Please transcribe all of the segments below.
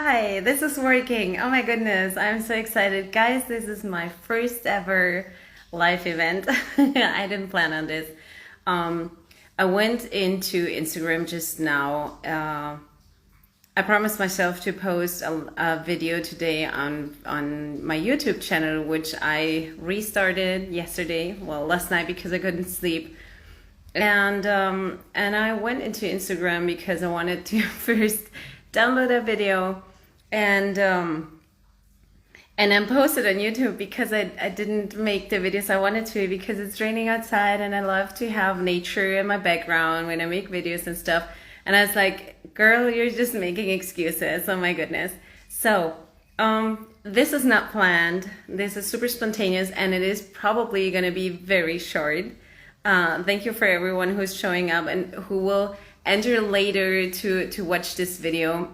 Hi, this is working. Oh my goodness, I'm so excited. Guys, this is my first ever live event. I didn't plan on this. Um, I went into Instagram just now. I promised myself to post a video today on my YouTube channel, which I restarted yesterday, well, last night because I couldn't sleep. And I went into Instagram because I wanted to first download a video and and then post it on YouTube because I didn't make the videos I wanted to because it's raining outside and I love to have nature in my background when I make videos and stuff. And I was like, girl, you're just making excuses. Oh my goodness. So this is not planned. This is super spontaneous and it is probably going to be very short. Thank you for everyone who's showing up and who will enter later to watch this video.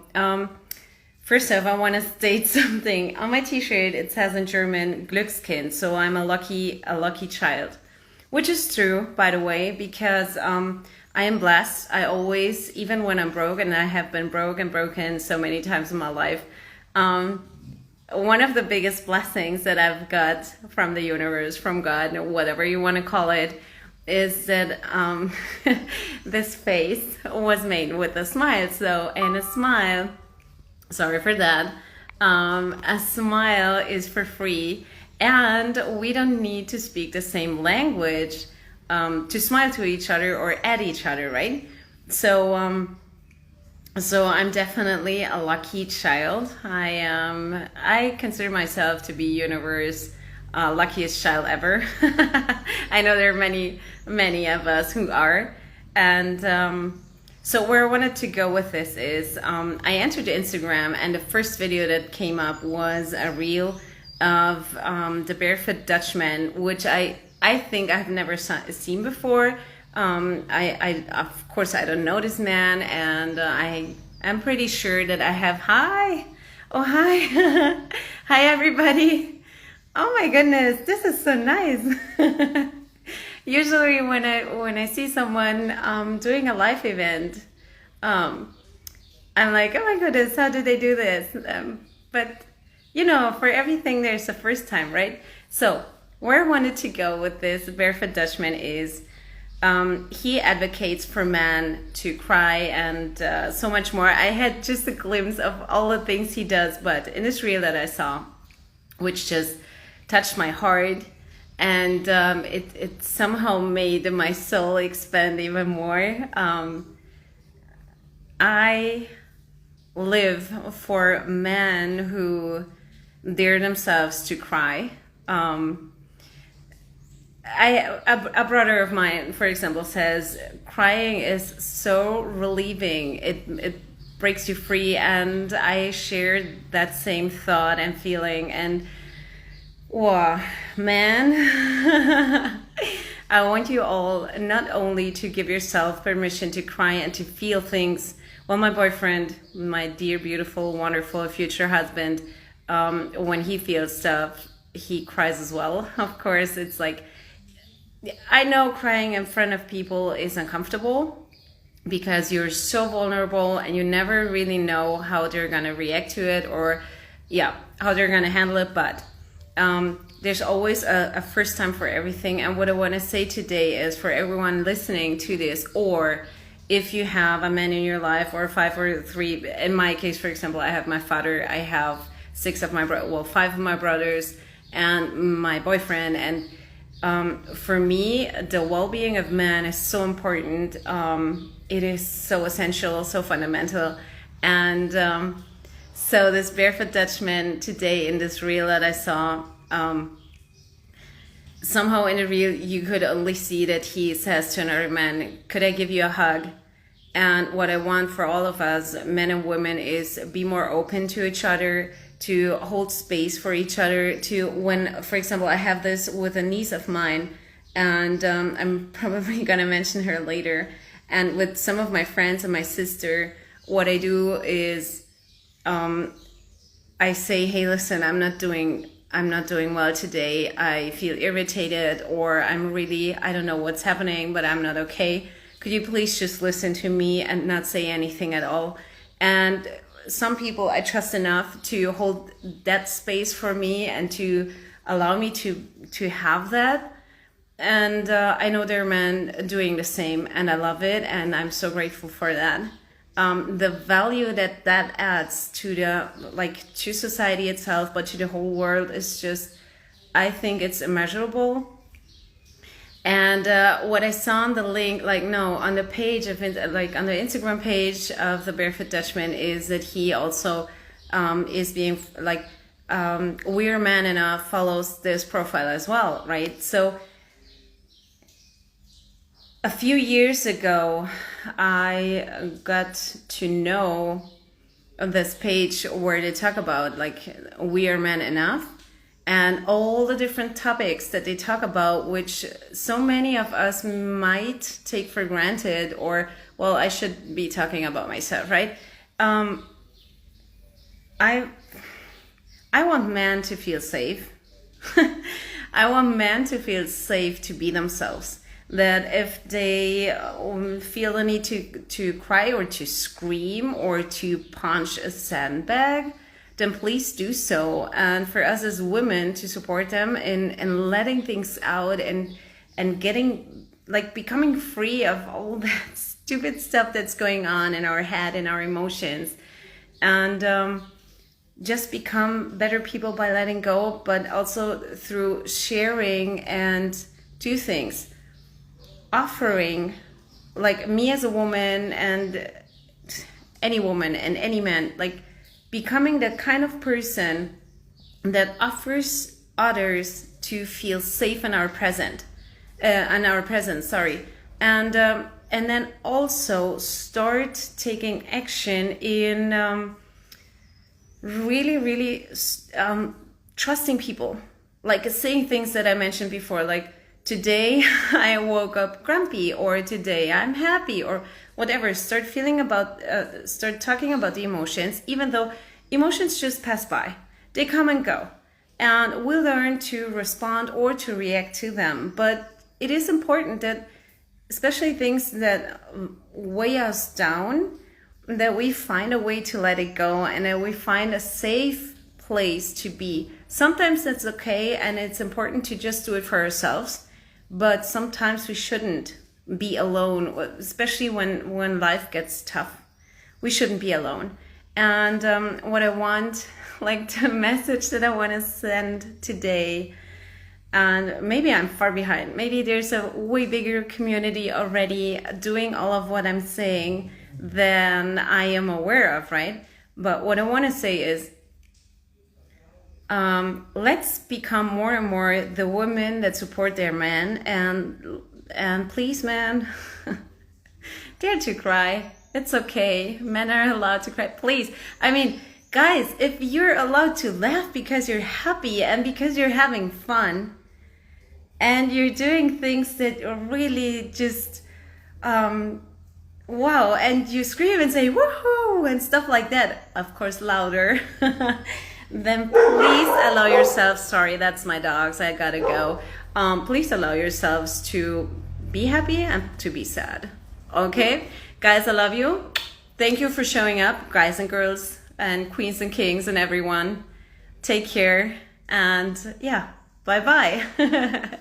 First off, I want to state something. On my t-shirt, it says in German, Glückskind, so I'm a lucky child. Which is true, by the way, because I am blessed. I always, even when I'm broke, and I have been broke and broken so many times in my life, one of the biggest blessings that I've got from the universe, from God, whatever you want to call it, is that this face was made with a smile. So, and a smile, sorry for that, a smile is for free, and we don't need to speak the same language to smile to each other or at each other, right? So, so I'm definitely a lucky child. I consider myself to be universe luckiest child ever. I know there are many of us who are. And so where I wanted to go with this is I entered Instagram and the first video that came up was a reel of the Barefoot Dutchman, which I think I've never seen before. I of course I don't know this man, and I'm pretty sure that I have hi hi everybody. Oh my goodness, this is so nice. Usually when I see someone doing a live event, I'm like, oh my goodness, how did they do this? But you know, for everything there's a first time, right? So where I wanted to go with this Barefoot Dutchman is he advocates for men to cry and so much more. I had just a glimpse of all the things he does, but in this reel that I saw, which just touched my heart, and it somehow made my soul expand even more. I live for men who dare themselves to cry. A brother of mine, for example, says crying is so relieving. It breaks you free, and I shared that same thought and feeling. And wow, man, I want you all not only to give yourself permission to cry and to feel things. Well, my boyfriend, my dear, beautiful, wonderful future husband, when he feels stuff, he cries as well. Of course, it's like, I know crying in front of people is uncomfortable because you're so vulnerable and you never really know how they're gonna react to it, or yeah, how they're gonna handle it, but there's always a first time for everything. And what I want to say today is for everyone listening to this, or if you have a man in your life, or 5 or 3, in my case, for example, I have my father, I have 5 of my brothers and my boyfriend. And for me, the well-being of man is so important. It is so essential, so fundamental. And so this Barefoot Dutchman today in this reel that I saw, somehow in the reel you could only see that he says to another man, could I give you a hug? And what I want for all of us, men and women, is be more open to each other, to hold space for each other, to when, for example, I have this with a niece of mine, and I'm probably gonna mention her later, and with some of my friends and my sister, what I do is I say, hey, listen, I'm not doing well today. I feel irritated, or I don't know what's happening, but I'm not okay. Could you please just listen to me and not say anything at all? And some people I trust enough to hold that space for me and to allow me to have that. And I know there are men doing the same, and I love it, and I'm so grateful for that. The value that adds to to society itself, but to the whole world is just, I think it's immeasurable. And what I saw on the link, on the page of it, on the Instagram page of the Barefoot Dutchman, is that he also is being We're Man Enough follows this profile as well, right? So a few years ago, I got to know this page where they talk about We Are Man Enough, and all the different topics that they talk about, which so many of us might take for granted, or, well, I should be talking about myself, right? I want men to feel safe. I want men to feel safe to be themselves. That if they feel the need to cry or to scream or to punch a sandbag, then please do so. And for us as women, to support them in letting things out and getting, becoming free of all that stupid stuff that's going on in our head and our emotions. And just become better people by letting go, but also through sharing and two things. Offering, me as a woman and any woman and any man, becoming the kind of person that offers others to feel safe in our presence, and then also start taking action in really trusting people, saying things that I mentioned before, today I woke up grumpy, or today I'm happy, or whatever. Start talking about the emotions, even though emotions just pass by. They come and go. And we learn to respond or to react to them. But it is important that, especially things that weigh us down, that we find a way to let it go, and that we find a safe place to be. Sometimes it's okay, and it's important to just do it for ourselves. But sometimes we shouldn't be alone, especially when life gets tough. We shouldn't be alone. And what I want, the message that I want to send today, and maybe I'm far behind. Maybe there's a way bigger community already doing all of what I'm saying than I am aware of, right? But what I want to say is, let's become more and more the women that support their men, and please, man, dare to cry. It's okay. Men are allowed to cry. Please. I mean, guys, if you're allowed to laugh because you're happy and because you're having fun and you're doing things that are really just wow, and you scream and say woohoo and stuff like that, of course louder, then please allow yourselves, sorry, that's my dogs, I gotta go. Please allow yourselves to be happy and to be sad. Okay? Guys, I love you. Thank you for showing up, guys and girls and queens and kings and everyone. Take care, and yeah, bye-bye.